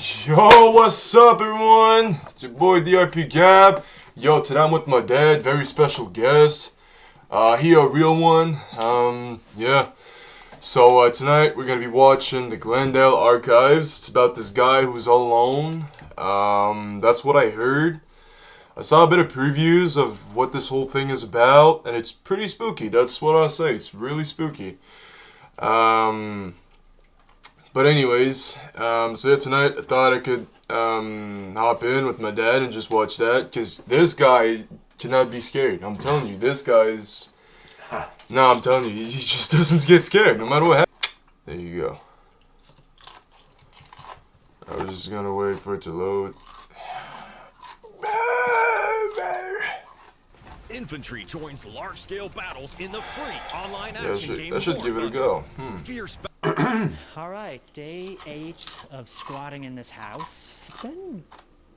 Yo, what's up, everyone? It's your boy DRP Gab. Yo, today I'm with my dad, very special guest. He a real one. Yeah. So tonight we're gonna be watching the Glendale Archives. It's about this guy who's all alone. That's what I heard. I saw a bit of previews of what this whole thing is about, and it's pretty spooky. That's what I'll say. It's really spooky. But anyways, so yeah, tonight I thought I could hop in with my dad and just watch that, because this guy cannot be scared. I'm telling you, this guy is... No, I'm telling you, he just doesn't get scared, no matter what happens. There you go. I was just gonna wait for it to load. Infantry joins large-scale battles in the free online Yeah, action game. I should give it a go. Fierce All right, day 8 of squatting in this house. It's been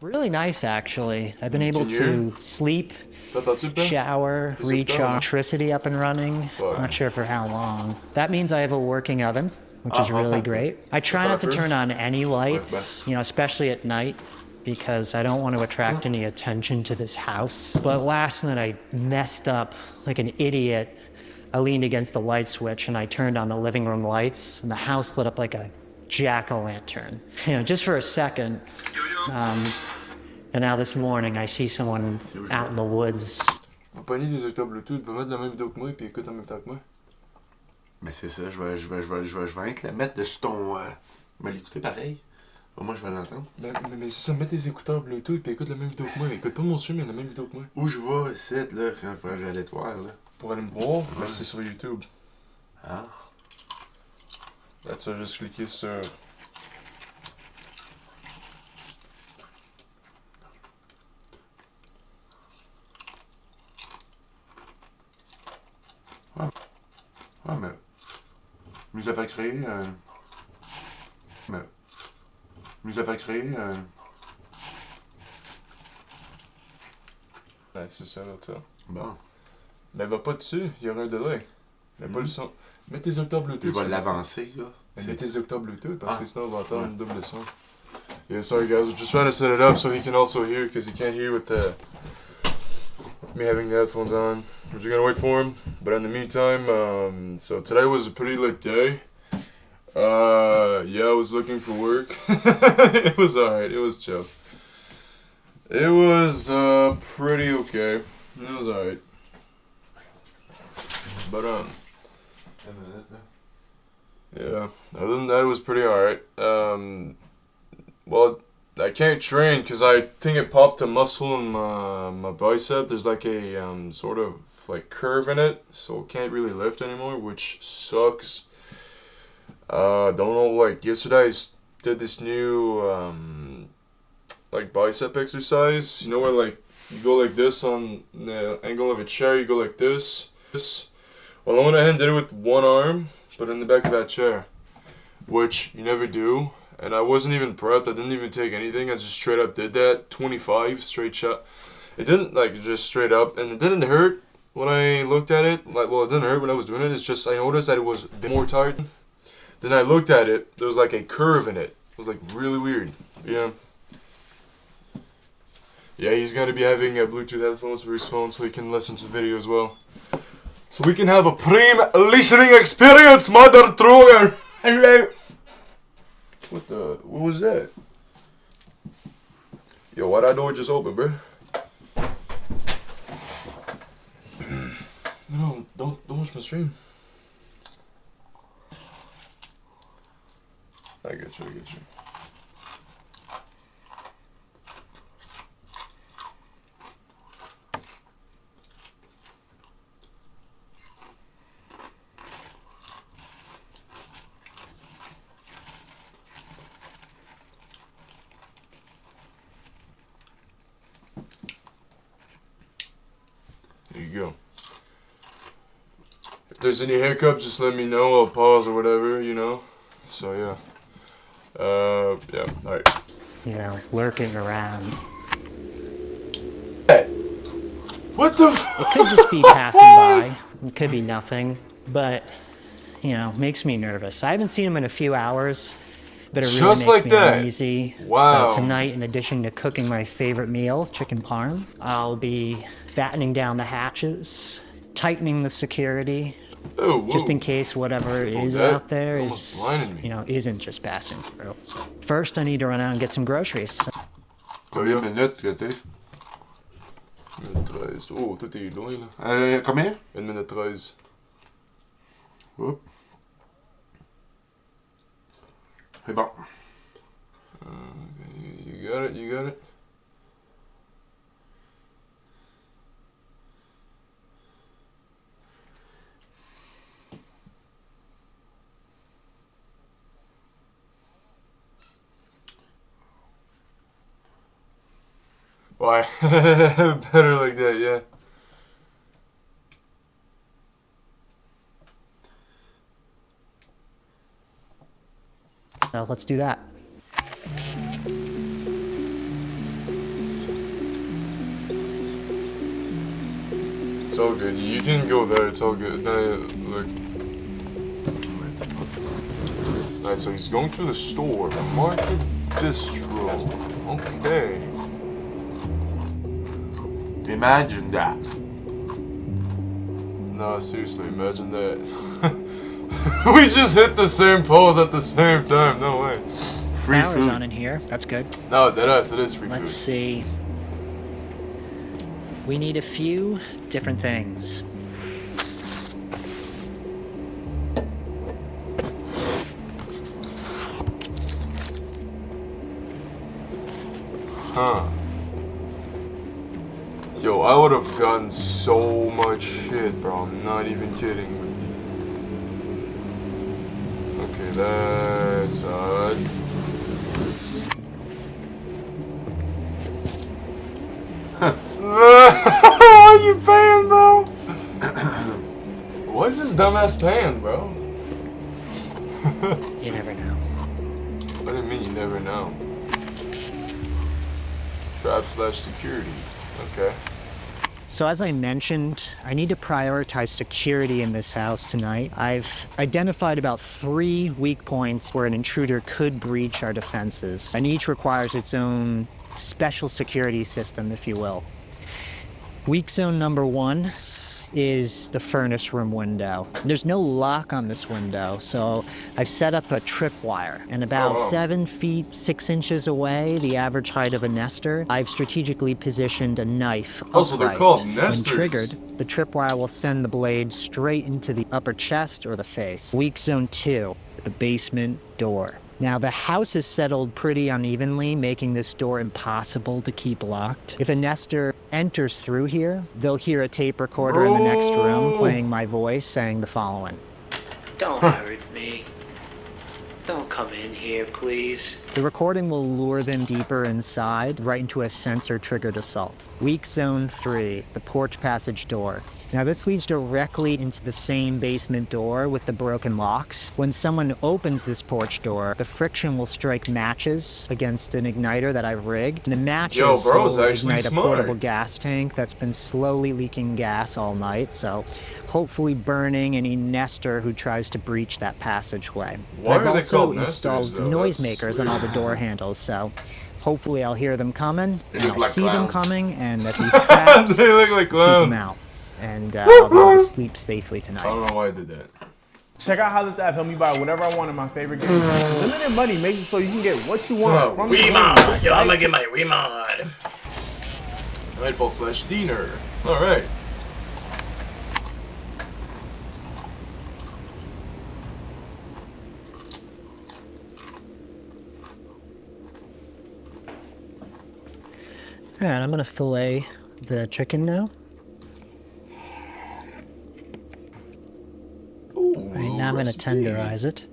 really nice, actually. I've been able to sleep, shower, recharge, electricity up and running. Not sure for how long. That means I have a working oven, which is really great. I try not to turn on any lights, especially at night, because I don't want to attract any attention to this house. But last night I messed up like an idiot. I leaned against the light switch and I turned on the living room lights, and the house lit up like a jack-o'-lantern. Just for a second. And now this morning I see someone out in the woods. Va pogner des écouteurs Bluetooth, va mettre la même vidéo que moi et écoute en même temps que moi. Mais c'est ça, je vais rien que la mettre sur ton... mais l'écouter pareil. Au moins je vais l'entendre. Mais c'est ça, mets tes écouteurs Bluetooth et écoute la même vidéo que moi. Écoute pas mon stream, mais la même vidéo que moi. Où je vais, c'est là, quand je vais aller te voir, là. Pour aller me voir, ben c'est sur YouTube. Ah. Là, tu vas juste cliquer sur... Ah, mais... Nous avons créé un... Mais... Nous avons créé un... Ouais, c'est ça, là, ça. Bon. Mais va pas dessus, il y aura un delay. Mets pas le son. Mets tes écouteurs Bluetooth. Je vais l'avancer, là. Mets tes écouteurs Bluetooth, parce que sinon on va entendre une double son. Yeah, sorry guys, we're just trying to set it up so he can also hear, because he can't hear with me having the headphones on. We're just gonna wait for him. But in the meantime, so today was a pretty late day. Yeah, I was looking for work. It was alright, it was chill. It was pretty okay. It was alright. But yeah, other than that it was pretty alright. Well, I can't train because I think it popped a muscle in my bicep. There's like a sort of like curve in it, so I can't really lift anymore, which sucks. Don't know, like yesterday I did this new like bicep exercise. You know where like you go like this on the angle of a chair, you go like this. Well, I went ahead and did it with one arm, but in the back of that chair, which you never do. And I wasn't even prepped. I didn't even take anything. I just straight up did that. 25 straight shot. It didn't like just straight up, and it didn't hurt when I looked at it. Like, well, it didn't hurt when I was doing it. It's just I noticed that it was a bit more tired. Then I looked at it. There was like a curve in it. It was like really weird. Yeah. Yeah, he's gonna be having Bluetooth headphones for his phone so he can listen to the video as well. So we can have a prime listening experience, mother trucker. What was that? Yo, why that door just open, bro? No, don't watch my stream. I get you. There you go. If there's any hiccup, just let me know. I'll pause or whatever, So yeah. Yeah. All right. Lurking around. What the? It could just be passing by. It could be nothing, but makes me nervous. I haven't seen him in a few hours. But it really Just makes like me that. uneasy. Wow. So tonight, in addition to cooking my favorite meal, chicken parm, I'll be battening down the hatches, tightening the security, Oh, whoa. just in case whatever is that out there almost is, blinded me. you know, isn't just passing through. First, I need to run out and get some groceries. Combien de minutes que t'es? 1 minute 13. Oh, toi t'es loin là. Combien? 1 minute 13. Oups. C'est bon. You got it, you got it. Why? Better like that, yeah. So let's do that. It's all good. You can go there. It's all good. Look. Alright, so he's going through the store. Market Bistro. Okay. Imagine that. No, seriously, imagine that. We just hit the same pose at the same time. No way. Free Power's food. on in here. That's good. No, that is free Let's food. see. We need a few different things. Huh. Yo, I would have gotten so much shit, bro. I'm not even kidding with you. Okay, that's odd. What are you paying, bro? What's this dumbass paying, bro? You never know. What do you mean you never know? Trap/security. Okay. So as I mentioned, I need to prioritize security in this house tonight. I've identified about 3 weak points where an intruder could breach our defenses, and each requires its own special security system, if you will. Weak zone number 1 is the furnace room window. There's no lock on this window, so I've set up a tripwire, and about 7 feet 6 inches away, the average height of a nester, I've strategically positioned a knife upright. Oh, so they're called nesters. When triggered, the tripwire will send the blade straight into the upper chest or the face. Weak zone 2, the basement door. Now, the house is settled pretty unevenly, making this door impossible to keep locked. If a nester enters through here, they'll hear a tape recorder in the next room playing my voice saying the following. Don't hurt me. Don't come in here, please. The recording will lure them deeper inside, right into a sensor-triggered assault. Weak zone 3, the porch passage door. Now this leads directly into the same basement door with the broken locks. When someone opens this porch door, the friction will strike matches against an igniter that I've rigged. And the matches will ignite a portable gas tank that's been slowly leaking gas all night, so hopefully burning any nester who tries to breach that passageway. Why I've are they also called installed nesters, though? noisemakers on all the door handles, so hopefully I'll hear them coming, and I'll see them coming, and that these traps They look like keep clowns. them out. And I'll be able to sleep safely tonight. I don't know why I did that. Check out how this app helped me buy whatever I want in my favorite game. Limited money makes it so you can get what you want from the game. Remod! Yo, I'm gonna get my remod. Nightfall/Diener. Alright. Alright, I'm gonna fillet the chicken now. Right, now I'm going to tenderize it.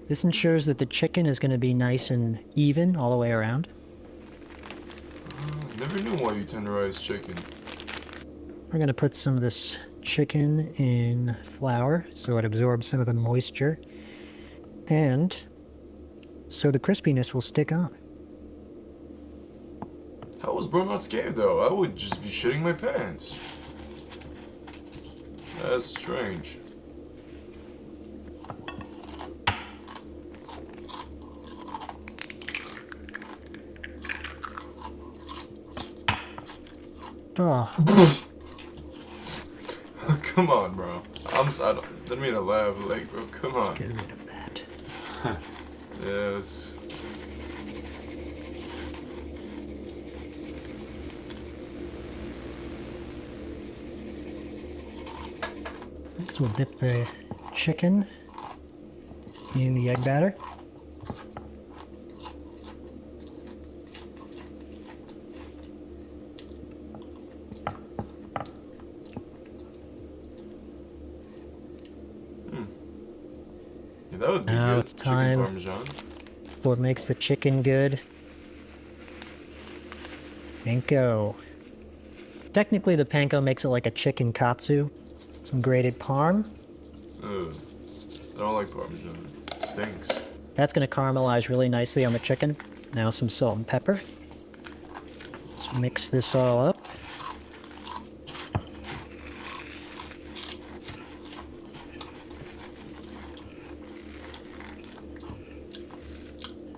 This ensures that the chicken is going to be nice and even all the way around. Never knew why you tenderize chicken. We're going to put some of this chicken in flour so it absorbs some of the moisture, and so the crispiness will stick on. How was bro not scared though? I would just be shitting my pants. That's strange. Oh. Come on, bro. I didn't mean to laugh, but like, bro, come on. Get rid of that. Yes. Next we'll dip the chicken in the egg batter. Yeah, that would be now good. It's time chicken parmesan. What makes the chicken good? Panko. Technically, the panko makes it like a chicken katsu. Some grated parm. Ugh. I don't like parmesan. It stinks. That's going to caramelize really nicely on the chicken. Now some salt and pepper. Let's mix this all up.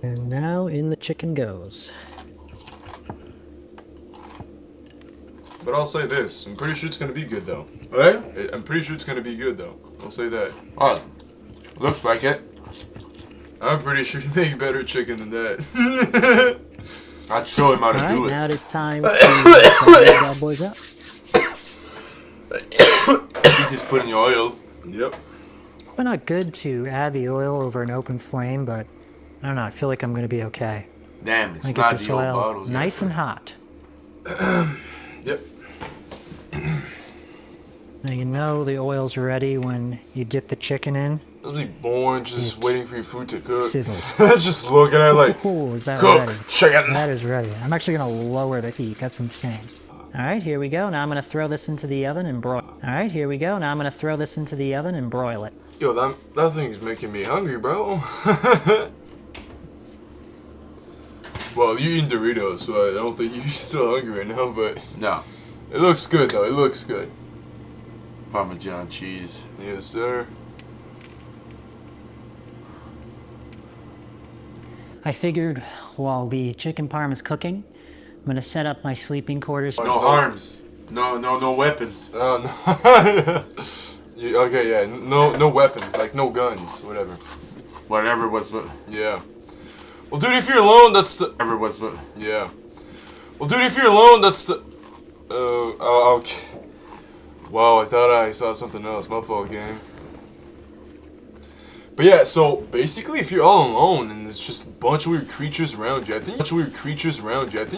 And now in the chicken goes. But I'll say this. I'm pretty sure it's going to be good, though. Right? I'm pretty sure it's going to be good, though. I'll say that. Oh, looks like it. I'm pretty sure you make better chicken than that. I'd show him how to Alright, do it. now it is time to try these bad boys up. He's just putting your oil. Yep. It's not good to add the oil over an open flame, but I don't know, I feel like I'm going to be okay. Damn, it's I get not this the old oil bottle. nice and hot. Yep. Now you know the oil's ready when you dip the chicken in. I'll be boring just waiting for your food to cook. Sizzles. Just looking at it like, Oh, is that cook ready? chicken. That is ready. I'm actually going to lower the heat. That's insane. All right, here we go. Now I'm going to throw this into the oven and broil. All right, here we go. Now I'm going to throw this into the oven and broil it. Yo, that thing's making me hungry, bro. Well, you eating Doritos, so I don't think you're still hungry right now, but No. it looks good, though. It looks good. Parmesan cheese. Yes, sir. I figured while the chicken parm is cooking, I'm going to set up my sleeping quarters. No arms. No weapons. Oh, no. Okay, yeah. No weapons. Like, no guns. Whatever. Whatever was what. Yeah. Well, dude, if you're alone, that's the... Whatever was what. Yeah. Well, dude, if you're alone, that's the... Oh, okay. Wow, I thought I saw something else. My fault, gang. But yeah, so basically, if you're all alone and there's just a bunch of weird creatures around you, I think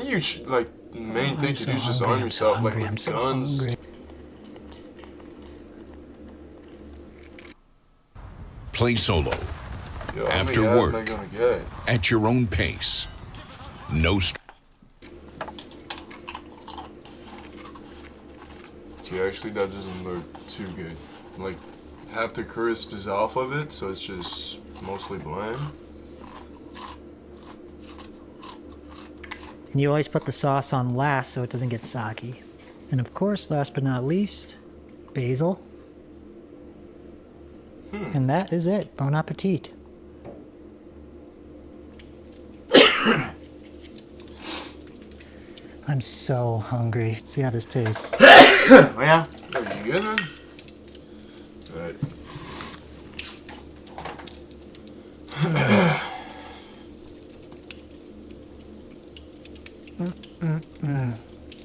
you should, like, the main thing to do is just arm yourself, like, with guns. Play solo. Yo, how After many ads work. am I gonna get? At your own pace. No See, actually, that doesn't look too good. Like, half the crisp is off of it, so it's just mostly bland. And you always put the sauce on last so it doesn't get soggy. And of course, last but not least, basil. And that is it. Bon appetit. I'm so hungry. Let's see how this tastes. Oh, yeah? Are you good, man? Alright.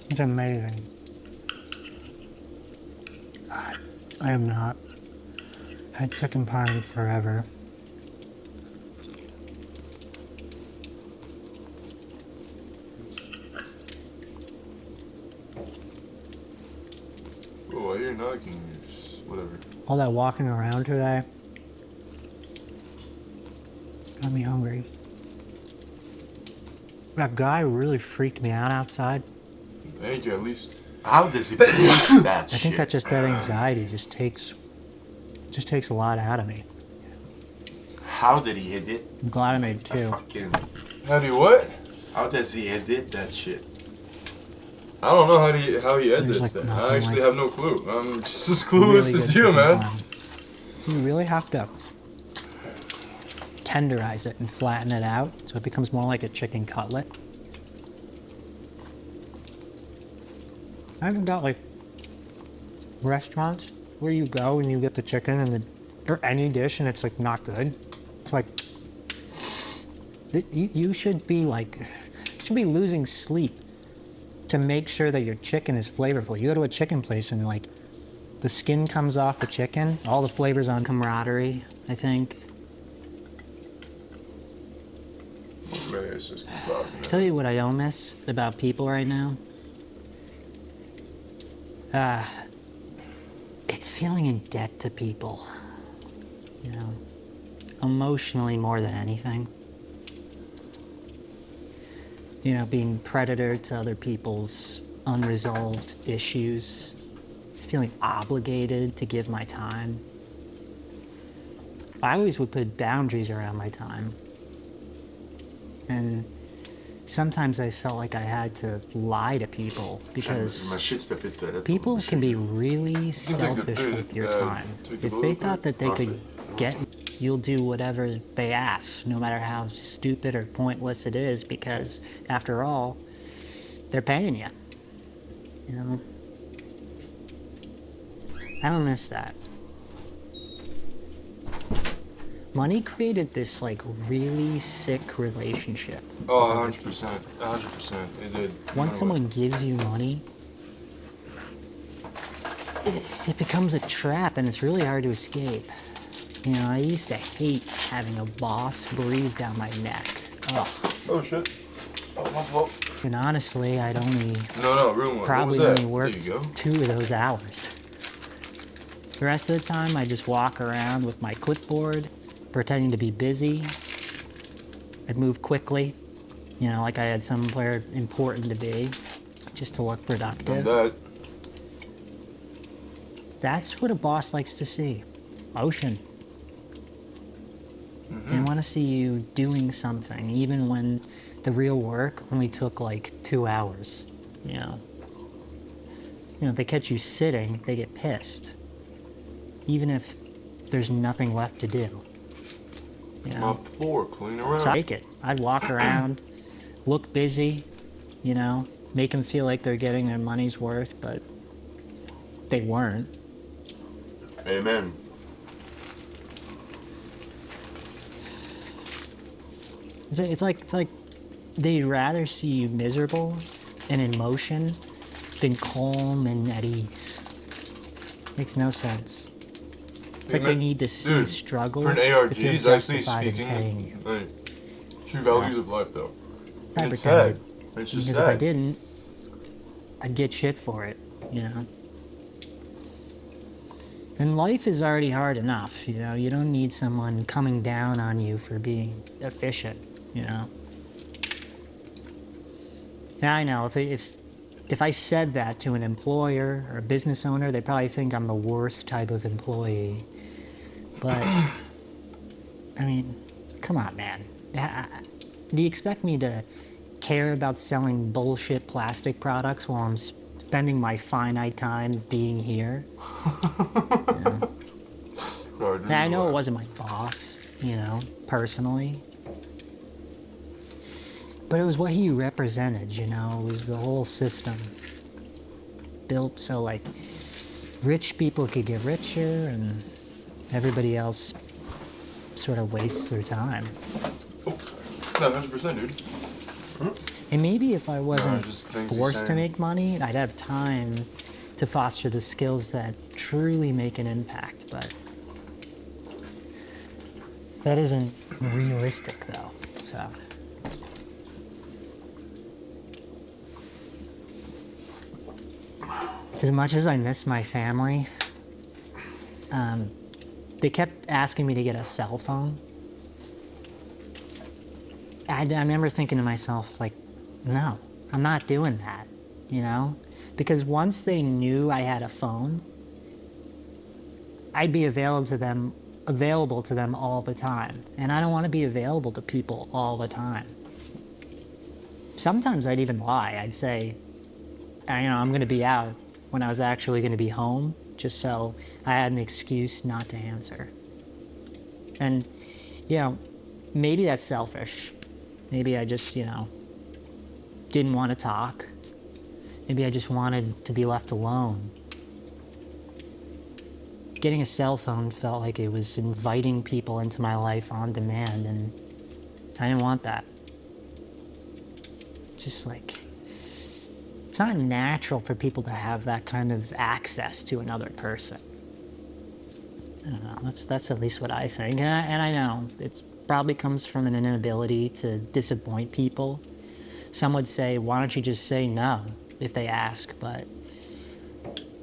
It's amazing. I have not had chicken parm in forever. Oh, while you're knocking, whatever. All that walking around today got me hungry. That guy really freaked me out outside. Thank you, at least. How does he produce that shit? I think that just that anxiety just takes a lot out of me. How did he edit? I'm glad I made two. Fucking. How do you what? How does he edit that shit? I don't know how he edits like that. nothing I actually like have no clue. I'm just as Really clueless as good you, chicken man. parm. You really have to tenderize it and flatten it out so it becomes more like a chicken cutlet. I haven't got like restaurants where you go and you get the chicken and or any dish and it's like not good. It's like you should be losing sleep to make sure that your chicken is flavorful. You go to a chicken place and like the skin comes off the chicken, all the flavors on camaraderie, I think. Tell you what I don't miss about people right now. It's feeling in debt to people. You know, emotionally more than anything. You know, being predator to other people's unresolved issues. Feeling obligated to give my time. I always would put boundaries around my time. And sometimes I felt like I had to lie to people because people can be really selfish with your time. If they thought that they could get, you'll do whatever they ask, no matter how stupid or pointless it is, because after all, they're paying you. You know? I don't miss that. Money created this like really sick relationship. Oh, 100%. 100%. It did. Once someone gives you money, it becomes a trap and it's really hard to escape. You know, I used to hate having a boss breathe down my neck. Ugh. Oh shit. Oh, my fault. And honestly, I'd only room probably only worked 2 of those hours. The rest of the time, I just walk around with my clipboard, pretending to be busy. I'd move quickly, you know, like I had somewhere important to be, just to look productive. That's what a boss likes to see. Motion. They want to see you doing something, even when the real work only took like 2 hours, you know. You know, if they catch you sitting, they get pissed. Even if there's nothing left to do. You know? Mop the floor, clean around. So I take it. I'd walk around, look busy, you know, make them feel like they're getting their money's worth, but they weren't. Amen. It's like they'd rather see you miserable and in motion than calm and at ease. Makes no sense. It's like they need to see struggle. For an ARG, he's actually speaking like true values of life, though. And it's sad. It's just sad. If I didn't, I'd get shit for it, you know. And life is already hard enough, you know. You don't need someone coming down on you for being efficient, you know. Yeah, I know. If I said that to an employer or a business owner, they'd probably think I'm the worst type of employee. But, I mean, come on, man. Do you expect me to care about selling bullshit plastic products while I'm spending my finite time being here? Yeah. I know it wasn't my boss, you know, personally. But it was what he represented, you know, it was the whole system. Built so, like, rich people could get richer and everybody else sort of wastes their time. Oh, no, 100%, dude. And maybe if I wasn't forced to make money, I'd have time to foster the skills that truly make an impact, but that isn't realistic, though, so. As much as I miss my family, they kept asking me to get a cell phone. I remember thinking to myself, like, no, I'm not doing that, you know? Because once they knew I had a phone, I'd be available to them all the time. And I don't want to be available to people all the time. Sometimes I'd even lie. I'd say, you know, I'm going to be out when I was actually going to be home, just so I had an excuse not to answer. And, you know, maybe that's selfish. Maybe I just, you know, didn't want to talk. Maybe I just wanted to be left alone. Getting a cell phone felt like it was inviting people into my life on demand, and I didn't want that. Just like, it's not natural for people to have that kind of access to another person. I don't know, that's at least what I think. And I know it probably comes from an inability to disappoint people. Some would say, why don't you just say no if they ask, but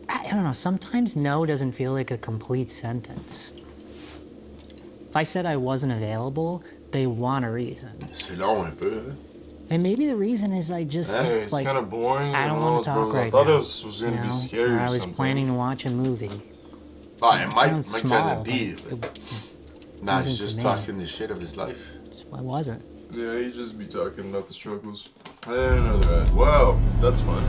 I don't know, sometimes no doesn't feel like a complete sentence. If I said I wasn't available, they want a reason. C'est long un peu, hein? And maybe the reason is I just, Hey, it's like, kind of boring. I don't want to talk right I thought now. it was going to be scary or or I was something. planning to watch a movie. Oh, it might sounds kind small, of be. but But nah, he's wasn't just for me. talking the shit of his life. I wasn't. Yeah, you just be talking about the struggles. I didn't know that. Wow, that's fun.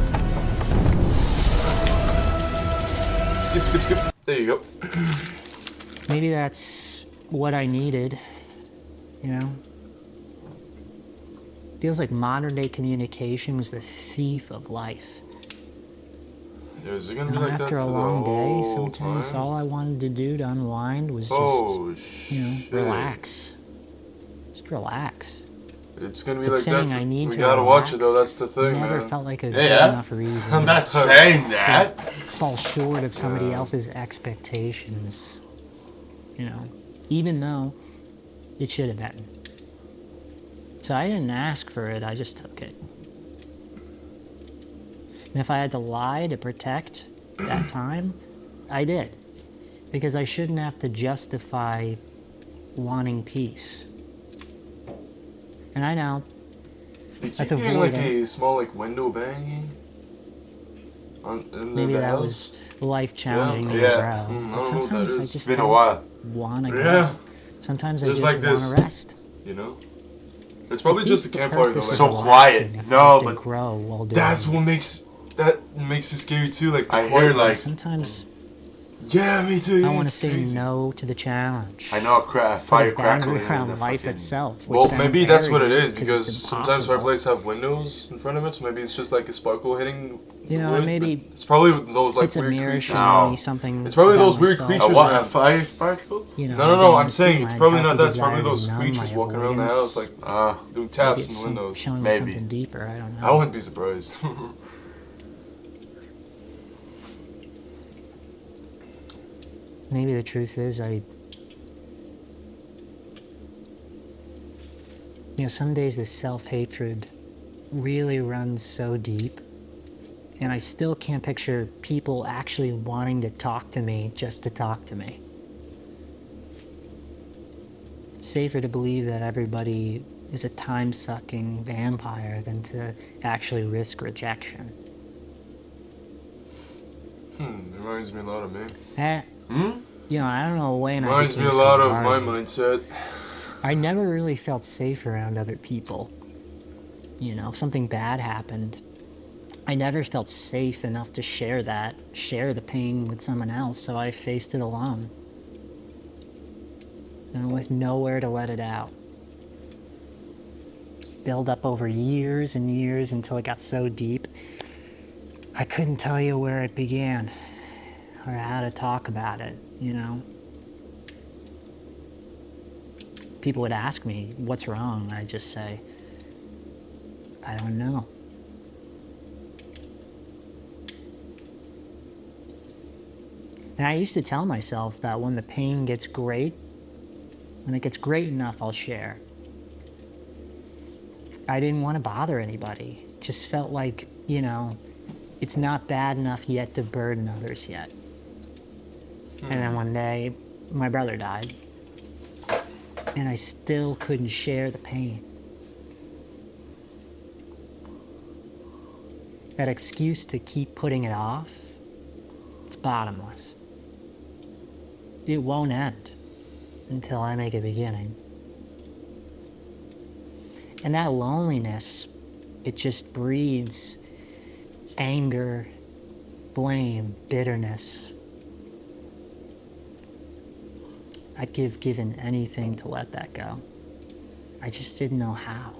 Skip. There you go. Maybe that's what I needed, you know? Feels like modern day communication was the thief of life. Yeah, is it gonna be And like that after for a the long day, whole sometimes time? all I wanted to do to unwind was just, Oh, you know, shit. relax. Just relax. It's gonna be But like that. saying I need We to gotta watch it relax though. That's the thing, never man. felt like a Yeah, good yeah. enough reason. I'm not saying that. Fall short of somebody else's expectations, you know, even though it should have been. So I didn't ask for it, I just took it. And if I had to lie to protect that time, I did. Because I shouldn't have to justify wanting peace. And I know, You keep That's hearing like avoidant. a small like window banging. In maybe the that house. was life-challenging Yeah. to Yeah. grow. I But don't know what sometimes that I is. just It's been a don't while. wanna go. Yeah, Sometimes I Just just like this. wanna rest. you know. It's probably Defeats just a the campfire though. purpose Like, So of quiet. relaxing if I No, have to but grow while doing that's it. what makes it scary too. Like the I hear, quietness. like- Sometimes Yeah, me too. I Yeah, want to it's say crazy. no to the challenge. I know a fire The crackling boundary in the around life fucking... itself. Which Well, sounds maybe that's what it arrogant is it's because sometimes impossible. fireplaces have windows in front of it, so maybe it's just like a sparkle hitting. You know, wood. maybe It's probably those like it's a weird mirror creatures. showing No. me something. It's probably about those weird myself. creatures A what? man. A fire sparkle? You know, No. again, I'm saying it's my probably not unhealthy that. It's probably desire to those numb creatures my walking around the avoidance. house, like doing Maybe taps it's in the windows. showing me Maybe. something deeper. I don't know. I wouldn't be surprised. Maybe the truth is some days the self-hatred really runs so deep, and I still can't picture people actually wanting to talk to me just to talk to me. It's safer to believe that everybody is a time-sucking vampire than to actually risk rejection. Reminds me a lot of me. You know, I don't know when I Reminds me became a lot so of my guarded. mindset. I never really felt safe around other people. You know, if something bad happened, I never felt safe enough to share the pain with someone else, so I faced it alone. And with nowhere to let it out. Build up over years and years until it got so deep, I couldn't tell you where it began, or how to talk about it, you know? People would ask me, what's wrong? I'd just say, I don't know. And I used to tell myself that when the pain gets great, when it gets great enough, I'll share. I didn't want to bother anybody. Just felt like, you know, it's not bad enough yet to burden others yet. And then one day, my brother died. And I still couldn't share the pain. That excuse to keep putting it off, it's bottomless. It won't end until I make a beginning. And that loneliness, it just breeds anger, blame, bitterness. I'd given anything to let that go. I just didn't know how.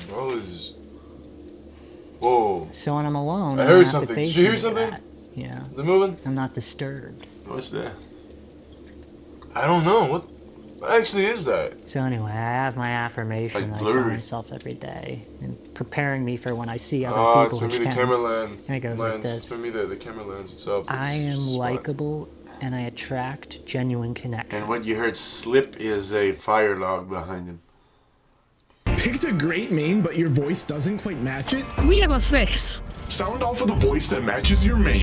Bro is Whoa. So when I'm alone, I I heard don't have something. to face Did you hear into something? that. Yeah. They're moving? I'm not disturbed. What's that? I don't know. What actually is that? So anyway, I have my affirmation It's like that I tell blurry. myself every day, and preparing me for when I see other Oh, it's people. maybe the which camera can. land. And it goes like lens. this. It's maybe the camera lens itself. It's I am smart. likable, and I attract genuine connection. And what you heard slip is a fire log behind him. Picked a great mane, but your voice doesn't quite match it? We have a fix. Sound off with a voice that matches your mane.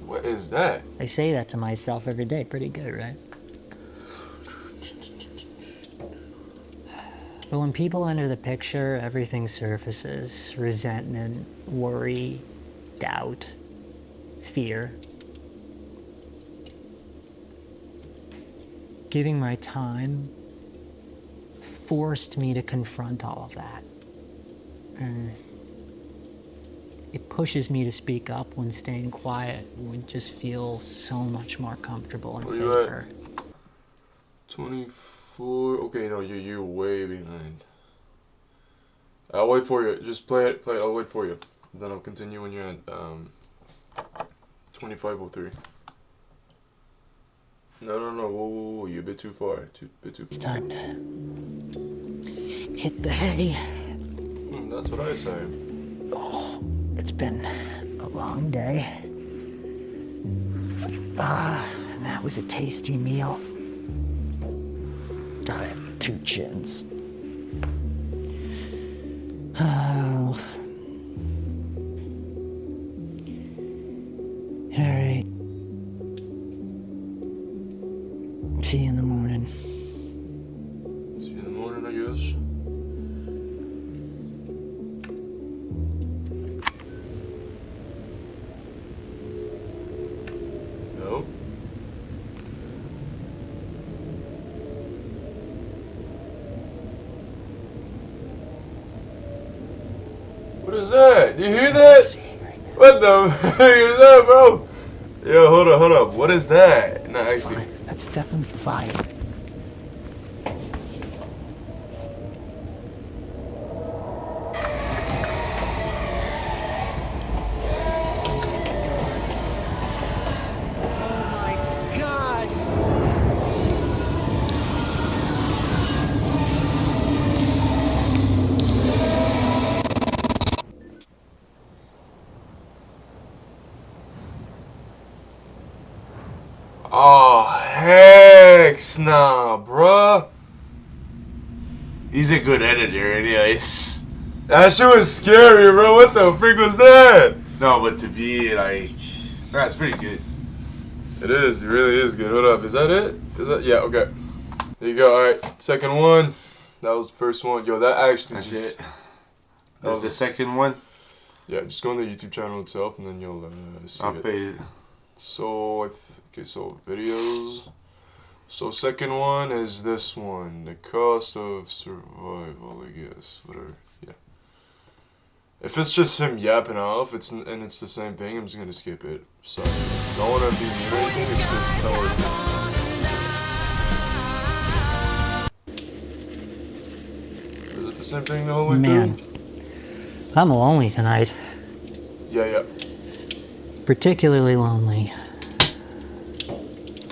What is that? I say that to myself every day. Pretty good, right? But when people enter the picture, everything surfaces. Resentment, worry, doubt, fear. Giving my time forced me to confront all of that. And it pushes me to speak up when staying quiet would just feel so much more comfortable and Where you at? safer. 24. Okay, no, you're way behind. I'll wait for you. Just play it. I'll wait for you. Then I'll continue when you're at 25:03. No. Whoa. You're a bit too far. Bit too far. It's time to hit the hay. That's what I say. It's been a long day. That was a tasty meal. I have 2 chins. Oh. Alright. See you in the morning. See you in the morning, I guess. No. What is that? Do you hear that? What the heck is that, bro? Yo, hold up. What is that? No, actually. Fine. That's definitely fire. Oh, heck nah, bruh. He's a good editor, anyways. That shit was scary, bro. What the freak was that? No, but to be like, it's pretty good. It is. It really is good. What up? Is that it? Is that? Yeah. Okay. There you go. All right. Second one. That was the first one. Yo, that actually That's just. it. That's the second one. Yeah, just go on the YouTube channel itself, and then you'll see I'll it. pay it. So okay. So videos. So second one is this one. The cost of survival. I guess. Whatever. Yeah. If it's just him yapping off, it's the same thing. I'm just gonna skip it. So don't wanna be mean or anything. It's just how it is. Is it the same thing the whole way Man, through? I'm lonely tonight. Yeah. Particularly lonely.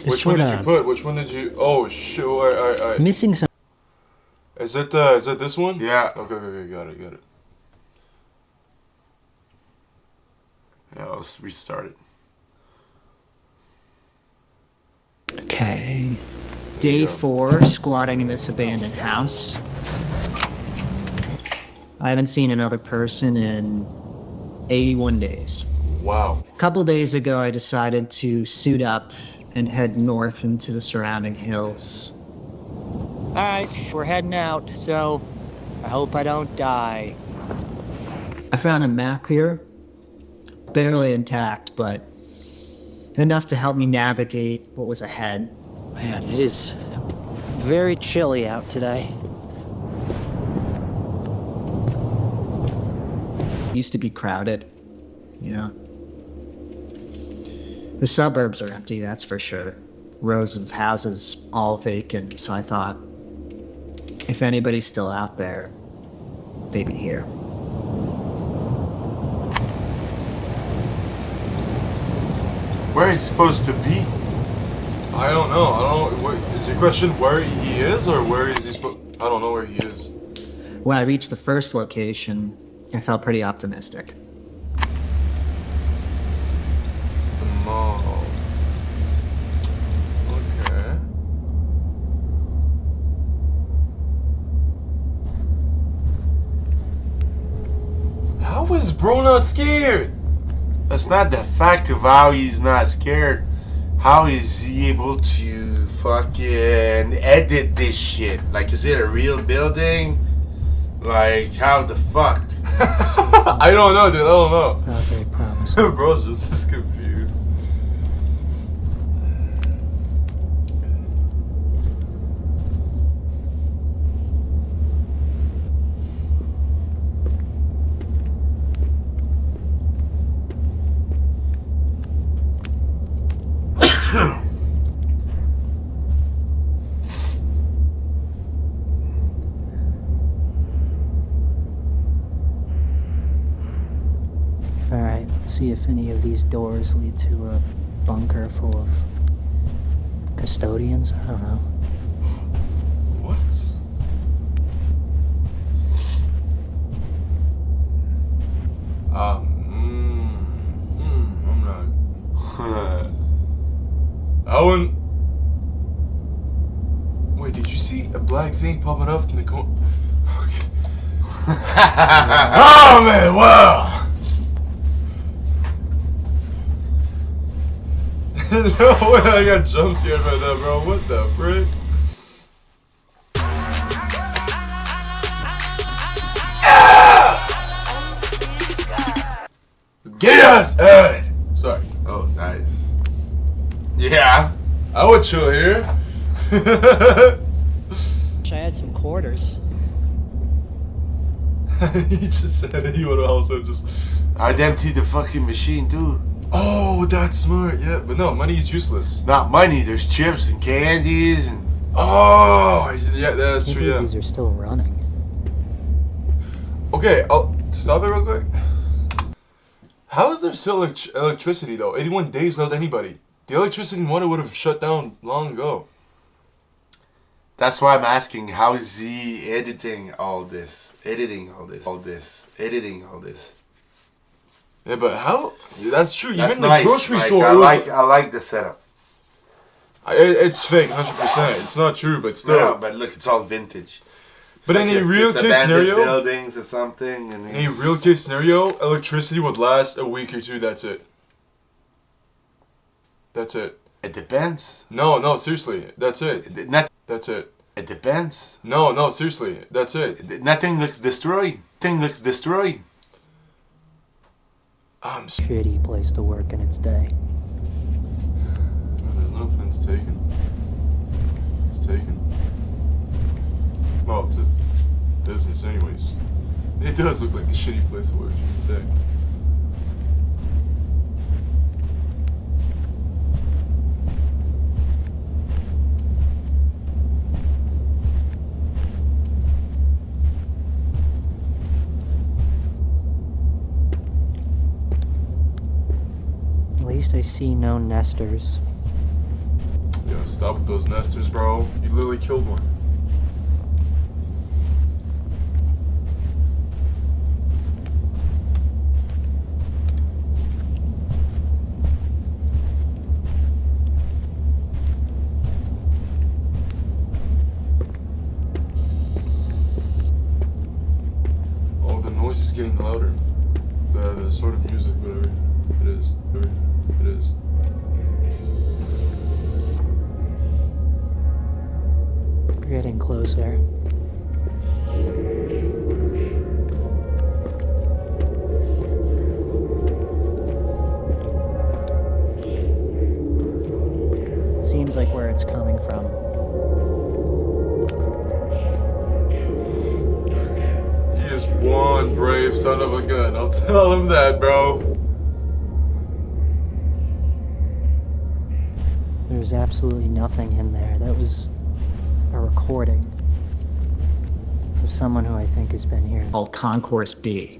Which one did you put? Which one did you? Oh shit! I missing some. Is it this one? Yeah. Okay. Got it. Yeah, let's restart it. Okay. Day 4, squatting in this abandoned house. I haven't seen another person in 81 days. Wow. A couple days ago, I decided to suit up and head north into the surrounding hills. Alright, we're heading out, so I hope I don't die. I found a map here. Barely intact, but enough to help me navigate what was ahead. Man, it is very chilly out today. Used to be crowded, you know. The suburbs are empty, that's for sure. Rows of houses, all vacant, so I thought, if anybody's still out there, they'd be here. Where is he supposed to be? I don't know. I don't know. Is your question where he is or where is he supposed? I don't know where he is. When I reached the first location, I felt pretty optimistic. The mall. Okay. How is bro not scared? That's not the fact of how he's not scared. How is he able to fucking edit this shit? Like, is it a real building? Like, how the fuck? I don't know, dude. I don't know. Not very promising. Bro's just as confused. Alright, let's see if any of these doors lead to a bunker full of custodians. I don't know. What? I'm not. Owen. Wait, did you see a black thing popping up in the corner? Okay. Oh man, wow! No way, I got jump scared by that, bro. What the frick? Get us, Ed! Sorry. Oh, nice. Yeah. I would chill here. Wish I had some quarters. He just said he would also just. I'd empty the fucking machine too. Oh, that's smart. Yeah, but no, money is useless. Not money. There's chips and candies and. Oh, yeah, that's true. Maybe Yeah. these are still running. Okay, I'll stop it real quick. How is there still electricity though? 81 days without anybody. The electricity in Wanda would have shut down long ago. That's why I'm asking, how is he editing all this? Editing all this. Yeah, but how? That's true. That's Even nice. the grocery Like, store. I like the setup. It's fake, 100%. It's not true, but still. No, but look, it's all vintage. But Like in a if real it's case abandoned scenario, buildings or something, and in a real case scenario, electricity would last a week or two. That's it. That's it. It depends. No, seriously. That's it. That's it. It depends. No, seriously. That's it. Nothing looks destroyed. Shitty place to work in its day. There's no offense taken. It's taken. Well, it's a business anyways. It does look like a shitty place to work during the day. At least I see no nesters. Yeah, stop with those nesters, bro. You literally killed one. Oh, the noise is getting louder. The sort of music, whatever it is. It is. We're getting closer. Seems like where it's coming from. He is one brave son of a gun. I'll tell him that, bro. There's absolutely nothing in there. That was a recording of someone who I think has been here. Called Concourse B.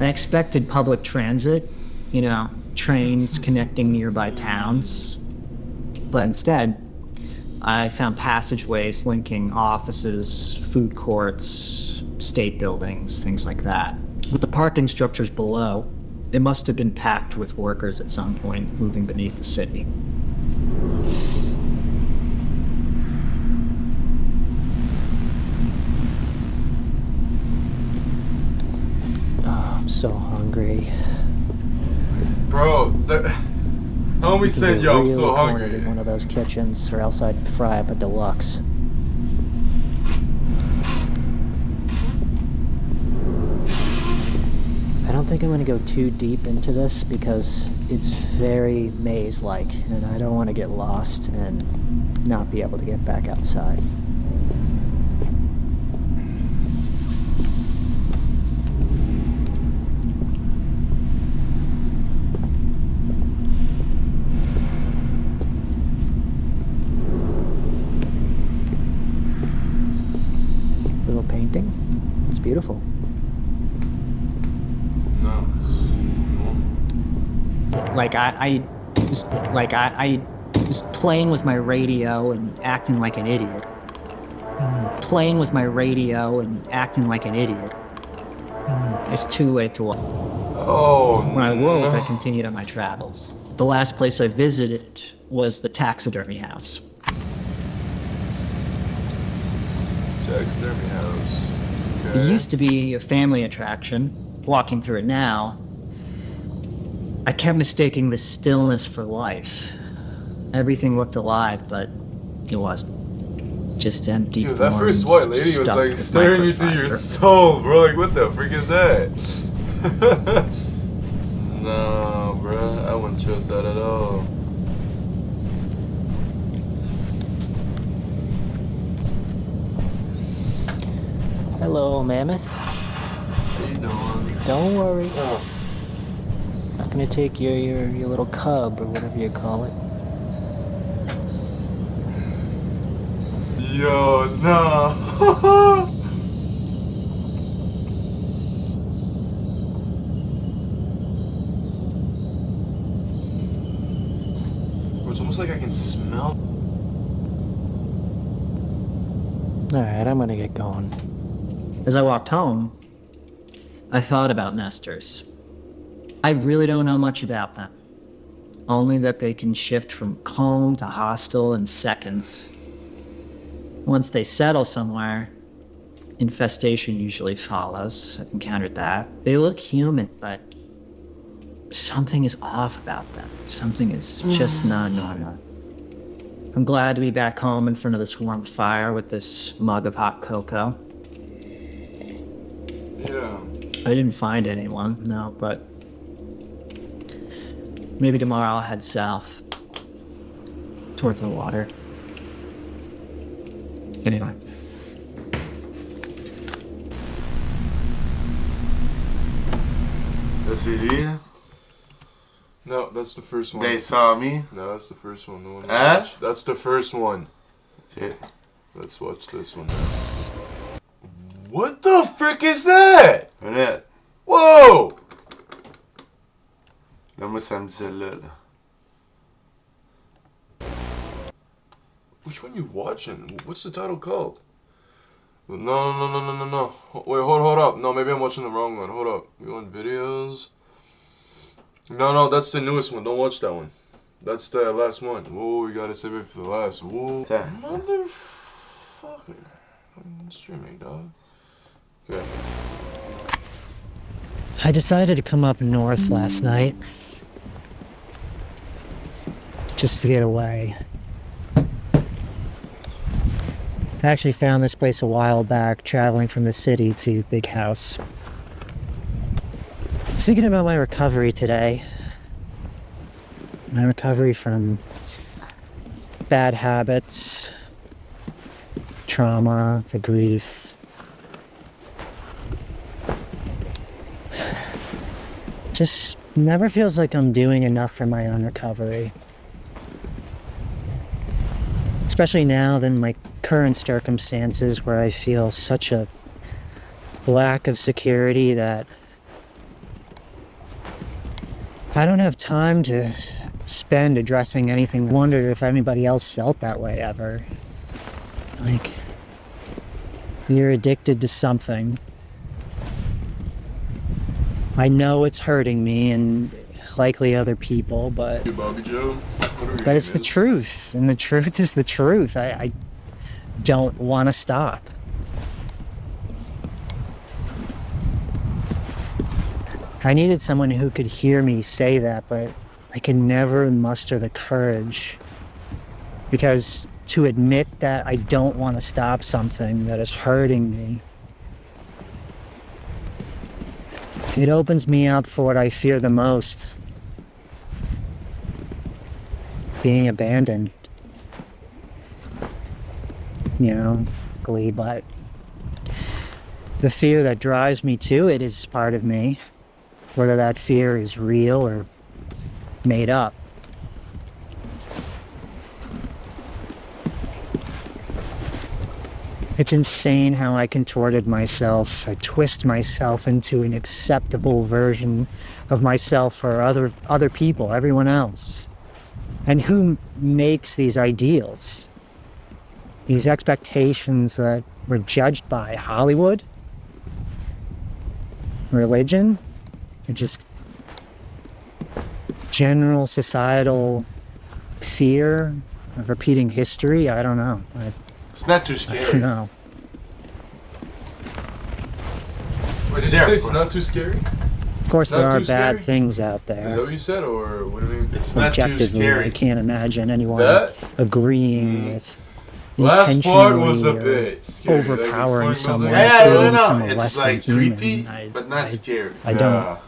I expected public transit, you know, trains connecting nearby towns. But instead, I found passageways linking offices, food courts, state buildings, things like that. With the parking structures below, it must have been packed with workers at some point moving beneath the city. Oh, I'm so hungry. Bro, homie said, yo, I'm so cornered hungry. in one of those kitchens, or else I'd fry up a deluxe. I don't think I'm going to go too deep into this because it's very maze-like, and I don't want to get lost and not be able to get back outside. Little painting. It's beautiful. No, it's I was playing with my radio and acting like an idiot. Playing with my radio and acting like an idiot. It's too late to walk. Oh, When I woke, no. I continued on my travels. The last place I visited was the taxidermy house. Taxidermy house. It Okay. used to be a family attraction. Walking through it now, I kept mistaking the stillness for life. Everything looked alive, but it wasn't. Just empty. Dude, that first forms white lady was stuffed like with staring into your microfiber. soul, bro. Like, what the frick is that? Nah, bro. I wouldn't trust that at all. Hello, mammoth. How you doing? Don't worry. Oh. Not gonna take your little cub or whatever you call it. Yo, nah. Bro, it's almost like I can smell. Alright, I'm gonna get going. As I walked home, I thought about nesters. I really don't know much about them. Only that they can shift from calm to hostile in seconds. Once they settle somewhere, infestation usually follows. I've encountered that. They look human, but something is off about them. Something is just not normal. I'm glad to be back home in front of this warm fire with this mug of hot cocoa. Yeah. I didn't find anyone, no, but maybe tomorrow I'll head south towards the water. Anyway. The CD? No, that's the first one. They saw me? No, that's the first one. The one Huh? watch. That's the first one. Yeah. Let's watch this one now. What the frick is that? What est? Whoa! Là, moi, ça me dit celle-là. Là. Which one you watching? What's the title called? No. Wait, hold up. No, maybe I'm watching the wrong one. Hold up. You want videos? No, that's the newest one. Don't watch that one. That's the last one. Whoa, we gotta save it for the last. Whoa. Motherfucker. I'm streaming, dog. Okay. I decided to come up north last night. Just to get away. I actually found this place a while back, traveling from the city to Big House. I was thinking about my recovery today. My recovery from bad habits, trauma, the grief. Just never feels like I'm doing enough for my own recovery. Especially now than my current circumstances where I feel such a lack of security that I don't have time to spend addressing anything. I wondered if anybody else felt that way ever. Like, you're addicted to something. I know it's hurting me and likely other people, but Bobby Joe. But it's the truth, and the truth is the truth. I don't want to stop. I needed someone who could hear me say that, but I could never muster the courage. Because to admit that I don't want to stop something that is hurting me, it opens me up for what I fear the most. Being abandoned. You know, glee, but the fear that drives me to it is part of me. Whether that fear is real or made up. It's insane how I contorted myself. I twist myself into an acceptable version of myself for other people, everyone else. And who makes these ideals? These expectations that we're judged by? Hollywood? Religion? Or just general societal fear of repeating history? I don't know. It's not too scary. I don't know. Did you say it's not too scary? Of course, there are bad things out there. Is that what you said, or what do you mean? It's not too scary. I can't imagine anyone agreeing with. Last part was a bit scary. Overpowering like someone. Yeah, it's like creepy, but not scary. I don't.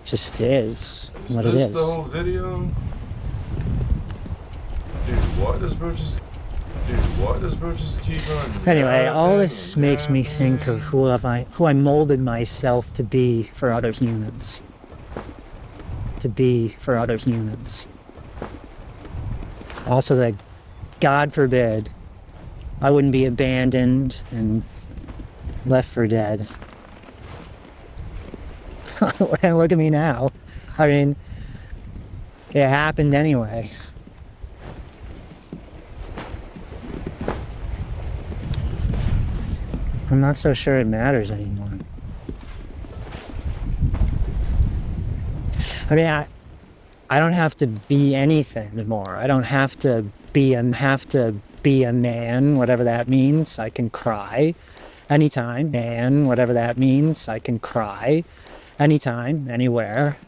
Just is what it is. Is this the whole video? Dude, why does bro just keep on? Anyway, all this makes me think of who I molded myself to be for other humans. To be for other humans. Also that, God forbid, I wouldn't be abandoned and left for dead. Look at me now. I mean, it happened anyway. I'm not so sure it matters anymore. I mean, I don't have to be anything anymore. I don't have to be a man, whatever that means. I can cry anytime. Man, whatever that means. I can cry anytime, anywhere.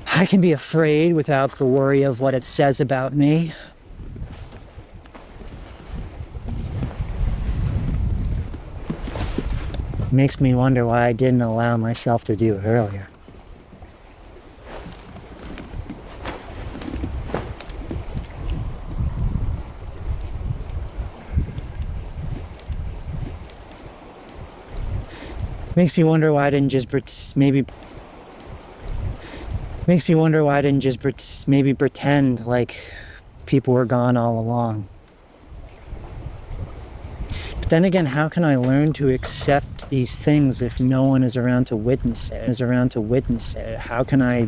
I can be afraid without the worry of what it says about me. It makes me wonder why I didn't allow myself to do it earlier. Makes me wonder why I didn't just maybe pretend like people were gone all along. But then again, how can I learn to accept these things if no one is around to witness it? How can I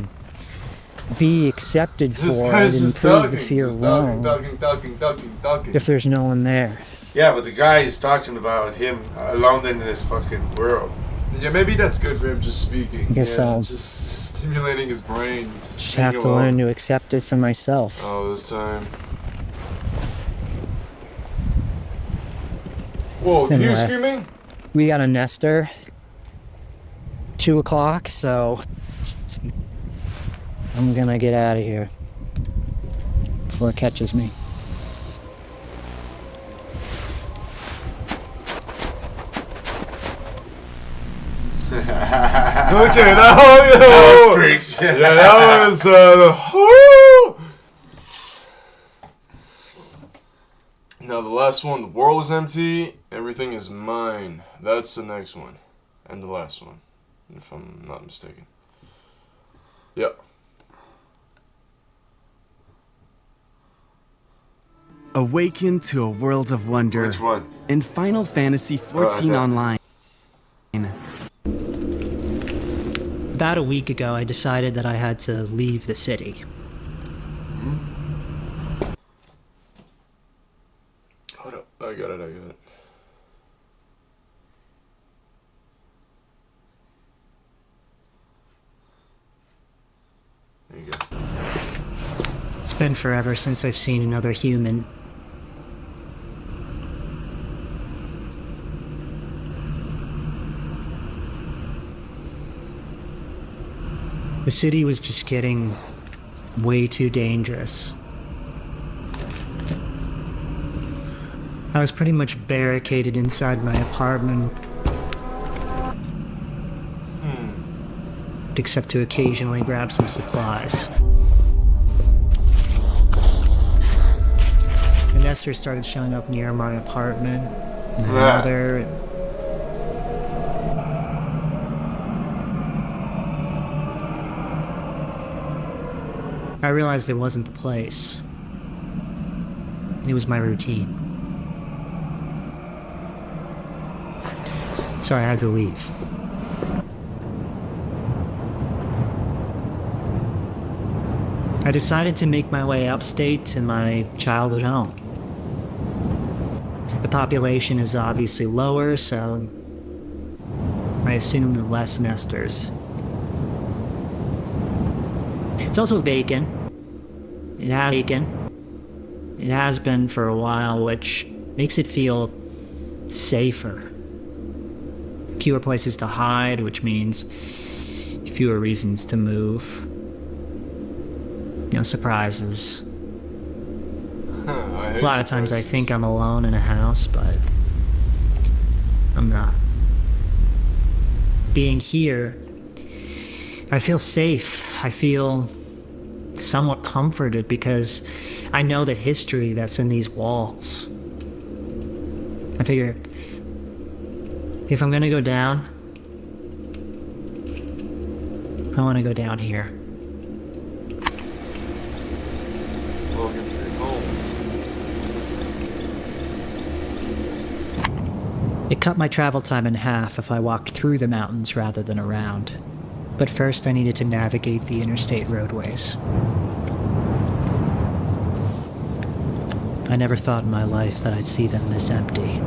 be accepted for and improve the fear alone if there's no one there? Yeah, but the guy is talking about him alone in this fucking world. Yeah, maybe that's good for him just speaking. I guess I'll just stimulating his brain. Just have to learn to accept it for myself. Oh, this time. Whoa, you screaming? We got a nester. 2 o'clock, so I'm gonna get out of here before it catches me. Okay, that was yeah, that was now the last one. The world is empty. Everything is mine. That's the next one, and the last one, if I'm not mistaken. Yep. Awaken to a world of wonder. Which one? In Final Fantasy XIV Online. About a week ago, I decided that I had to leave the city. Hold up. I got it. There you go. It's been forever since I've seen another human. The city was just getting way too dangerous. I was pretty much barricaded inside my apartment. Except to occasionally grab some supplies. And Esther started showing up near my apartment, and her mother, and I realized it wasn't the place. It was my routine. So I had to leave. I decided to make my way upstate to my childhood home. The population is obviously lower, so I assumed less nesters. It's also vacant. It has been for a while, which makes it feel safer. Fewer places to hide, which means fewer reasons to move. No surprises. A lot of times I think I'm alone in a house, but I'm not. Being here, I feel safe. I feel somewhat comforted because I know the history that's in these walls. I figure if I'm gonna go down, I want to go down here. It cut my travel time in half if I walked through the mountains rather than around. But first I needed to navigate the interstate roadways. I never thought in my life that I'd see them this empty.